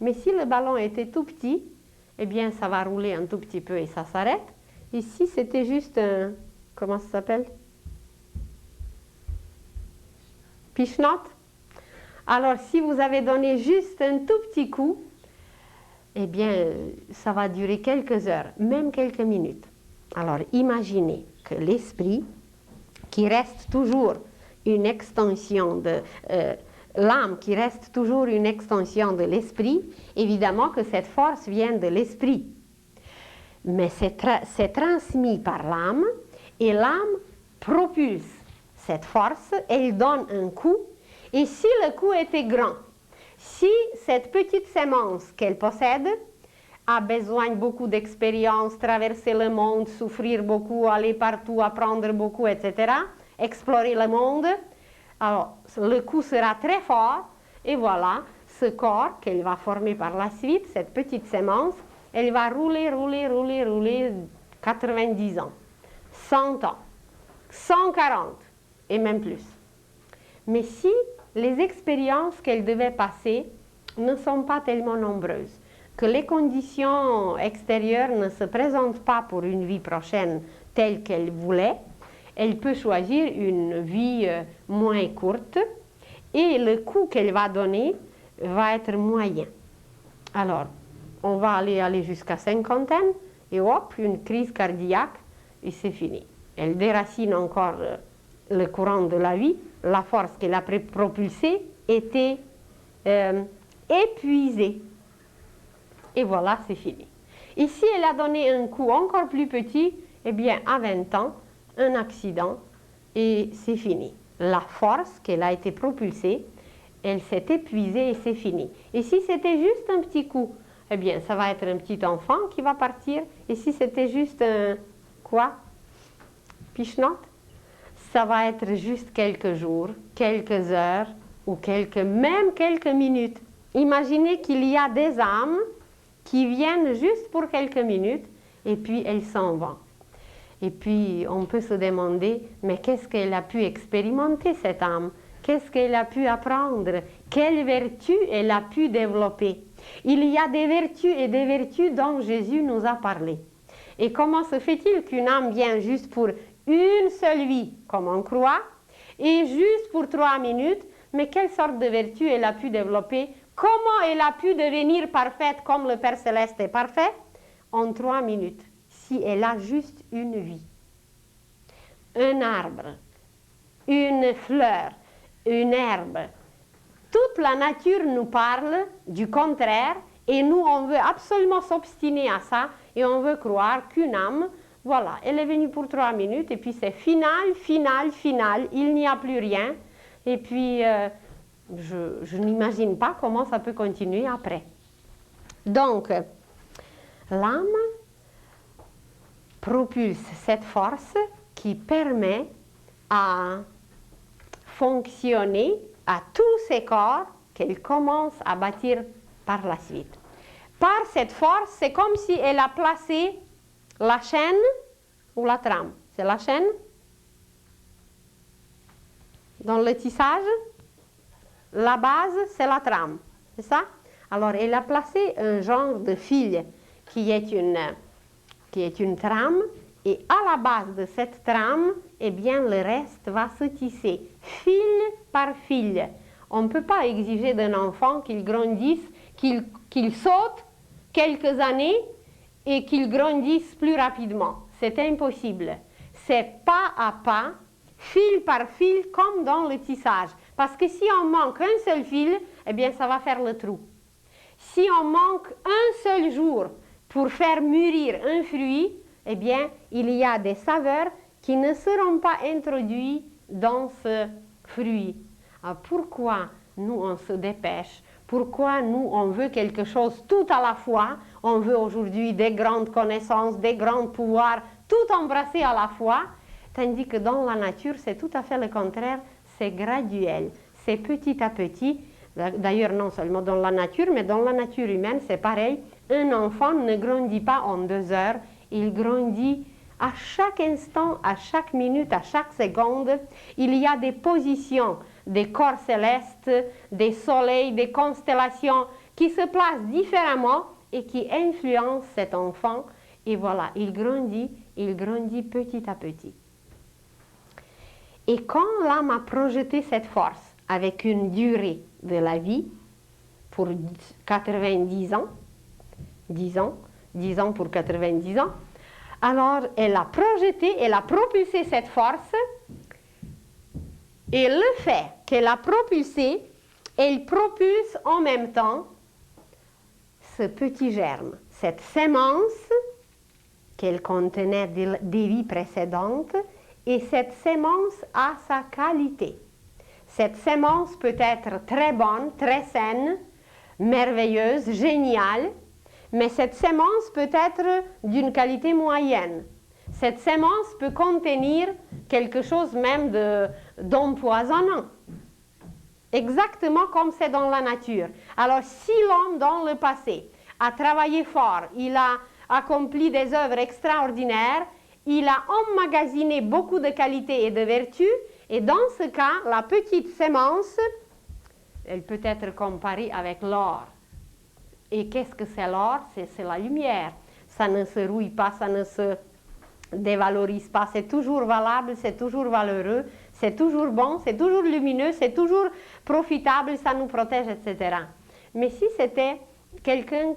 Mais si le ballon était tout petit, eh bien, ça va rouler un tout petit peu et ça s'arrête. Et si c'était juste un... Comment ça s'appelle? Piche-note. Alors, si vous avez donné juste un tout petit coup, eh bien, ça va durer quelques heures, même quelques minutes. Alors, imaginez que l'esprit, qui reste toujours une extension de... l'âme qui reste toujours une extension de l'esprit, évidemment que cette force vient de l'esprit. Mais c'est transmis par l'âme, et l'âme propulse cette force, elle donne un coup, et si le coup était grand, si cette petite sémence qu'elle possède a besoin de beaucoup d'expérience, traverser le monde, souffrir beaucoup, aller partout, apprendre beaucoup, etc., explorer le monde, alors le coup sera très fort, et voilà, ce corps qu'elle va former par la suite, cette petite sémence, elle va rouler 90 ans, 100 ans, 140 et même plus. Mais si les expériences qu'elle devait passer ne sont pas tellement nombreuses, que les conditions extérieures ne se présentent pas pour une vie prochaine telle qu'elle voulait, elle peut choisir une vie moins courte et le coup qu'elle va donner va être moyen. Alors, on va aller jusqu'à cinquantaine et hop, une crise cardiaque et c'est fini. Elle déracine encore le courant de la vie, la force qu'elle a propulsée était épuisée. Et voilà, c'est fini. Et si elle a donné un coup encore plus petit, eh bien, à 20 ans, un accident et c'est fini. La force qu'elle a été propulsée, elle s'est épuisée et c'est fini. Et si c'était juste un petit coup, eh bien, ça va être un petit enfant qui va partir. Et si c'était juste un... quoi? Piche-note? Ça va être juste quelques jours, quelques heures ou même quelques minutes. Imaginez qu'il y a des âmes qui viennent juste pour quelques minutes et puis elles s'en vont. Et puis on peut se demander, mais qu'est-ce qu'elle a pu expérimenter cette âme? Qu'est-ce qu'elle a pu apprendre? Quelles vertus elle a pu développer? Il y a des vertus et des vertus dont Jésus nous a parlé. Et comment se fait-il qu'une âme vient juste pour une seule vie, comme on croit, et juste pour 3 minutes, mais quelle sorte de vertu elle a pu développer? Comment elle a pu devenir parfaite comme le Père Céleste est parfait? En 3 minutes, si elle a juste une vie. Un arbre, une fleur, une herbe. Toute la nature nous parle du contraire et nous, on veut absolument s'obstiner à ça et on veut croire qu'une âme, voilà, elle est venue pour 3 minutes et puis c'est final, il n'y a plus rien. Et puis, je n'imagine pas comment ça peut continuer après. Donc, l'âme propulse cette force qui permet à fonctionner à tous ces corps qu'elle commence à bâtir par la suite. Par cette force, c'est comme si elle a placé la chaîne ou la trame. C'est la chaîne dans le tissage. La base, c'est la trame. C'est ça? Alors, elle a placé un genre de fil qui est une trame. Et à la base de cette trame, eh bien, le reste va se tisser, fil par fil. On ne peut pas exiger d'un enfant qu'il grandisse, qu'il saute quelques années et qu'il grandisse plus rapidement. C'est impossible. C'est pas à pas, fil par fil, comme dans le tissage. Parce que si on manque un seul fil, eh bien, ça va faire le trou. Si on manque un seul jour pour faire mûrir un fruit, eh bien, il y a des saveurs qui ne seront pas introduites dans ce fruit. Alors, pourquoi nous, on se dépêche? Pourquoi nous, on veut quelque chose tout à la fois? On veut aujourd'hui des grandes connaissances, des grands pouvoirs, tout embrasser à la fois, tandis que dans la nature, c'est tout à fait le contraire, c'est graduel, c'est petit à petit. D'ailleurs, non seulement dans la nature, mais dans la nature humaine, c'est pareil. Un enfant ne grandit pas en 2 heures, il grandit À chaque instant, à chaque minute, à chaque seconde, il y a des positions des corps célestes, des soleils, des constellations qui se placent différemment et qui influencent cet enfant. Et voilà, il grandit petit à petit. Et quand l'âme a projeté cette force avec une durée de la vie pour 90 ans, 10 ans pour 90 ans, alors elle a projeté, elle a propulsé cette force, et le fait qu'elle a propulsé, elle propulse en même temps ce petit germe, cette sémence qu'elle contenait des vies précédentes, et cette sémence a sa qualité. Cette sémence peut être très bonne, très saine, merveilleuse, géniale, mais cette sémence peut être d'une qualité moyenne. Cette sémence peut contenir quelque chose même d'empoisonnant. Exactement comme c'est dans la nature. Alors, si l'homme dans le passé a travaillé fort, il a accompli des œuvres extraordinaires, il a emmagasiné beaucoup de qualités et de vertus, et dans ce cas, la petite sémence, elle peut être comparée avec l'or. Et qu'est-ce que c'est l'or? C'est la lumière. Ça ne se rouille pas, ça ne se dévalorise pas, c'est toujours valable, c'est toujours valeureux, c'est toujours bon, c'est toujours lumineux, c'est toujours profitable, ça nous protège, etc. Mais si c'était quelqu'un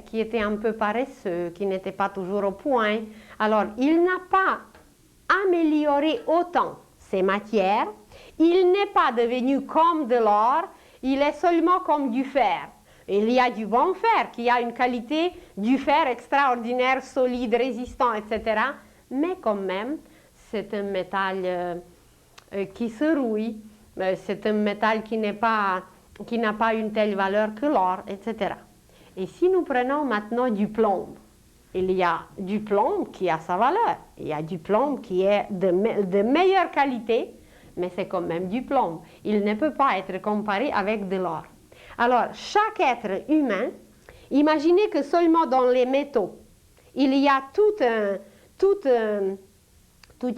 qui était un peu paresseux, qui n'était pas toujours au point, alors il n'a pas amélioré autant ses matières, il n'est pas devenu comme de l'or, il est seulement comme du fer. Il y a du bon fer qui a une qualité du fer extraordinaire, solide, résistant, etc. Mais quand même, c'est un métal qui se rouille, c'est un métal qui n'a pas une telle valeur que l'or, etc. Et si nous prenons maintenant du plomb, il y a du plomb qui a sa valeur, il y a du plomb qui est de meilleure qualité, mais c'est quand même du plomb. Il ne peut pas être comparé avec de l'or. Alors, chaque être humain, imaginez que seulement dans les métaux, il y a toute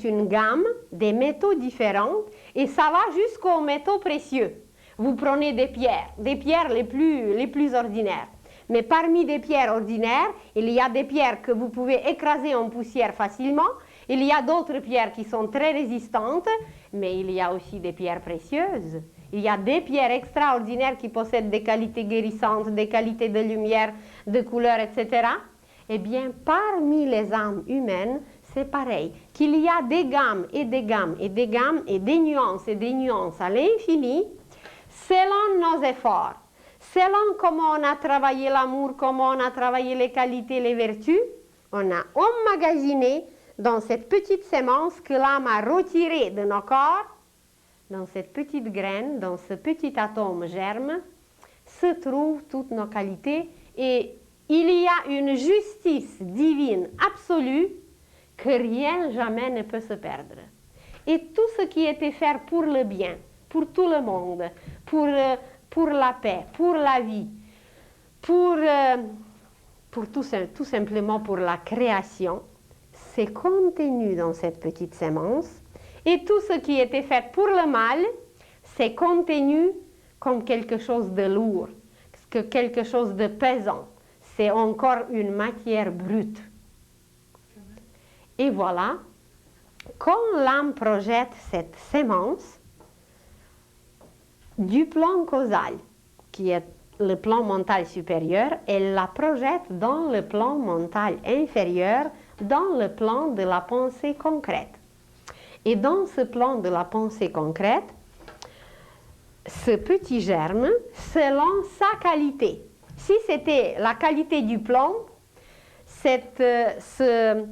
une gamme des métaux différents, et ça va jusqu'aux métaux précieux. Vous prenez des pierres les plus ordinaires. Mais parmi des pierres ordinaires, il y a des pierres que vous pouvez écraser en poussière facilement, il y a d'autres pierres qui sont très résistantes, mais il y a aussi des pierres précieuses. Il y a des pierres extraordinaires qui possèdent des qualités guérissantes, des qualités de lumière, de couleur, etc. Eh bien, parmi les âmes humaines, c'est pareil, qu'il y a des gammes et des gammes et des gammes et des nuances à l'infini, selon nos efforts, selon comment on a travaillé l'amour, comment on a travaillé les qualités, les vertus, on a emmagasiné dans cette petite sémence que l'âme a retirée de nos corps, dans cette petite graine, dans ce petit atome germe, se trouvent toutes nos qualités, et il y a une justice divine absolue que rien jamais ne peut se perdre. Et tout ce qui était fait pour le bien, pour tout le monde, pour la paix, pour la vie, pour tout simplement pour la création, c'est contenu dans cette petite sémence. Et tout ce qui était fait pour le mal, c'est contenu comme quelque chose de lourd, quelque chose de pesant. C'est encore une matière brute. Et voilà, quand l'âme projette cette sémence du plan causal, qui est le plan mental supérieur, elle la projette dans le plan mental inférieur, dans le plan de la pensée concrète. Et dans ce plan de la pensée concrète, ce petit germe, selon sa qualité, si c'était la qualité du plomb, ce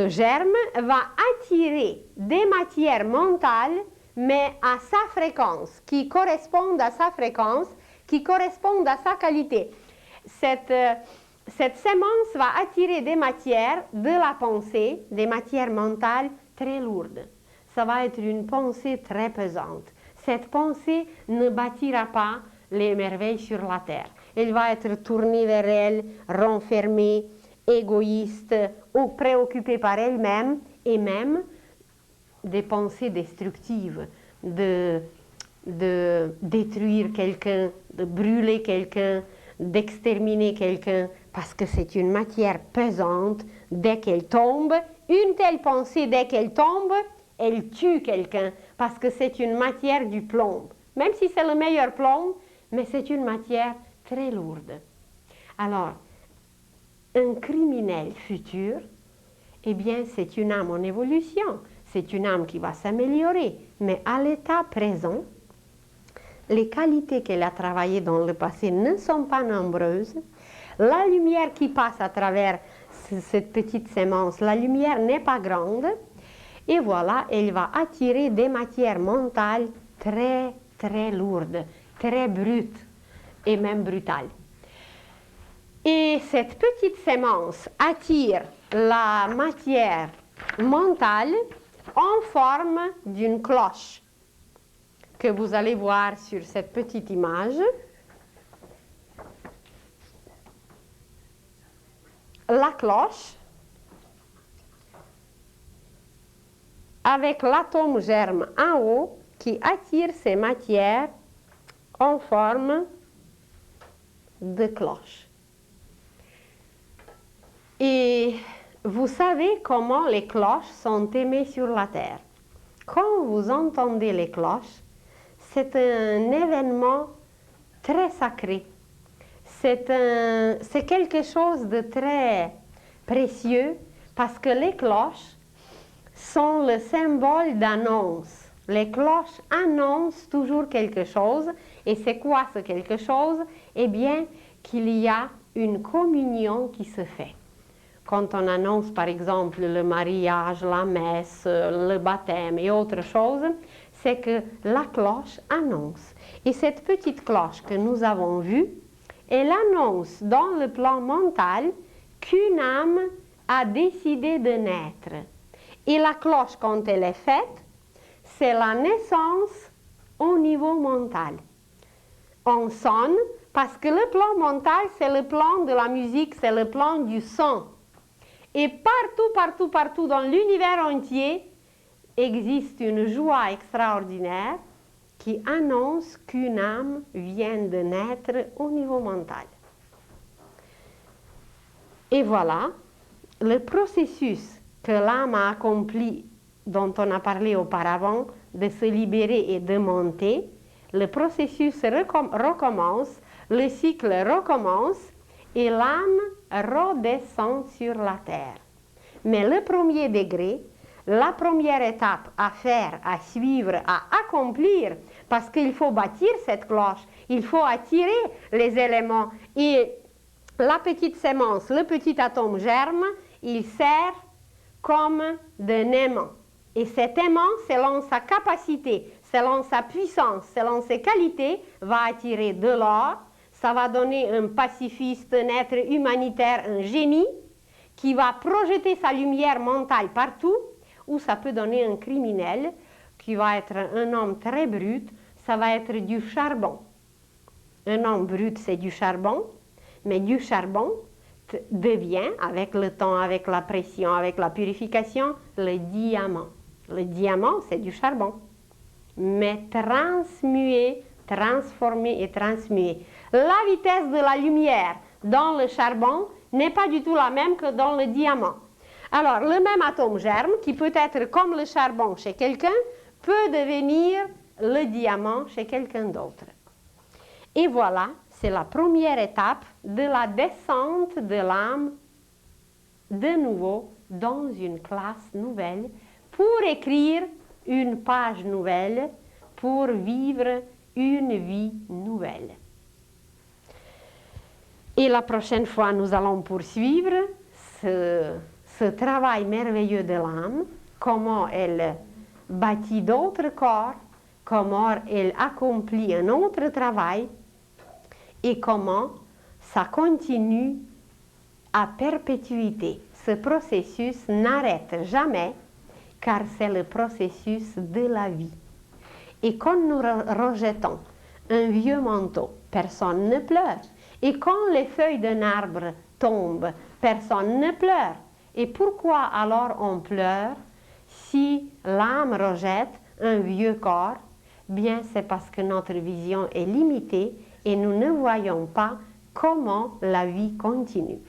germe va attirer des matières mentales, mais à sa fréquence, qui correspondent à sa fréquence, qui correspondent à sa qualité. Cette sémence va attirer des matières de la pensée, des matières mentales très lourdes. Ça va être une pensée très pesante. Cette pensée ne bâtira pas les merveilles sur la terre. Elle va être tournée vers elle, renfermée, égoïste ou préoccupée par elle-même, et même des pensées destructives, de détruire quelqu'un, de brûler quelqu'un, d'exterminer quelqu'un, parce que c'est une matière pesante. Dès qu'elle tombe, une telle pensée, dès qu'elle tombe, elle tue quelqu'un, parce que c'est une matière du plomb. Même si c'est le meilleur plomb, mais c'est une matière très lourde. Alors, un criminel futur, eh bien, c'est une âme en évolution, c'est une âme qui va s'améliorer, mais à l'état présent, les qualités qu'elle a travaillées dans le passé ne sont pas nombreuses. La lumière qui passe à travers cette petite sémence, la lumière n'est pas grande, et voilà, elle va attirer des matières mentales très, très lourdes, très brutes et même brutales. Et cette petite sémence attire la matière mentale en forme d'une cloche que vous allez voir sur cette petite image. La cloche, avec l'atome germe en haut qui attire ces matières en forme de cloche. Et vous savez comment les cloches sont aimées sur la terre. Quand vous entendez les cloches, c'est un événement très sacré. C'est quelque chose de très précieux parce que les cloches sont le symbole d'annonce. Les cloches annoncent toujours quelque chose. Et c'est quoi ce quelque chose? Eh bien, qu'il y a une communion qui se fait. Quand on annonce par exemple le mariage, la messe, le baptême et autre chose, c'est que la cloche annonce. Et cette petite cloche que nous avons vue, elle annonce dans le plan mental qu'une âme a décidé de naître. Et la cloche, quand elle est faite, c'est la naissance au niveau mental. On sonne parce que le plan mental, c'est le plan de la musique, c'est le plan du son. Et partout dans l'univers entier, existe une joie extraordinaire qui annonce qu'une âme vient de naître au niveau mental. Et voilà, le processus que l'âme a accompli, dont on a parlé auparavant, de se libérer et de monter, le processus recommence, le cycle recommence, et l'âme redescend sur la terre. Mais le premier degré, la première étape à faire, à suivre, à accomplir, parce qu'il faut bâtir cette cloche, il faut attirer les éléments. Et la petite sémence, le petit atome germe, il sert comme d'un aimant. Et cet aimant, selon sa capacité, selon sa puissance, selon ses qualités, va attirer de l'or. Ça va donner un pacifiste, un être humanitaire, un génie, qui va projeter sa lumière mentale partout, ou ça peut donner un criminel, qui va être un homme très brut, ça va être du charbon. Un homme brut, c'est du charbon, mais du charbon devient, avec le temps, avec la pression, avec la purification, le diamant. Le diamant, c'est du charbon, mais transmué, transformé et transmué. La vitesse de la lumière dans le charbon n'est pas du tout la même que dans le diamant. Alors, le même atome germe, qui peut être comme le charbon chez quelqu'un, peut devenir le diamant chez quelqu'un d'autre. Et voilà, c'est la première étape de la descente de l'âme de nouveau dans une classe nouvelle pour écrire une page nouvelle, pour vivre une vie nouvelle. Et la prochaine fois, nous allons poursuivre ce travail merveilleux de l'âme, comment elle bâtit d'autres corps, comment elle accomplit un autre travail et comment ça continue à perpétuité. Ce processus n'arrête jamais car c'est le processus de la vie. Et quand nous rejetons un vieux manteau, personne ne pleure. Et quand les feuilles d'un arbre tombe, personne ne pleure. Et pourquoi alors on pleure si l'âme rejette un vieux corps? Bien, c'est parce que notre vision est limitée et nous ne voyons pas comment la vie continue.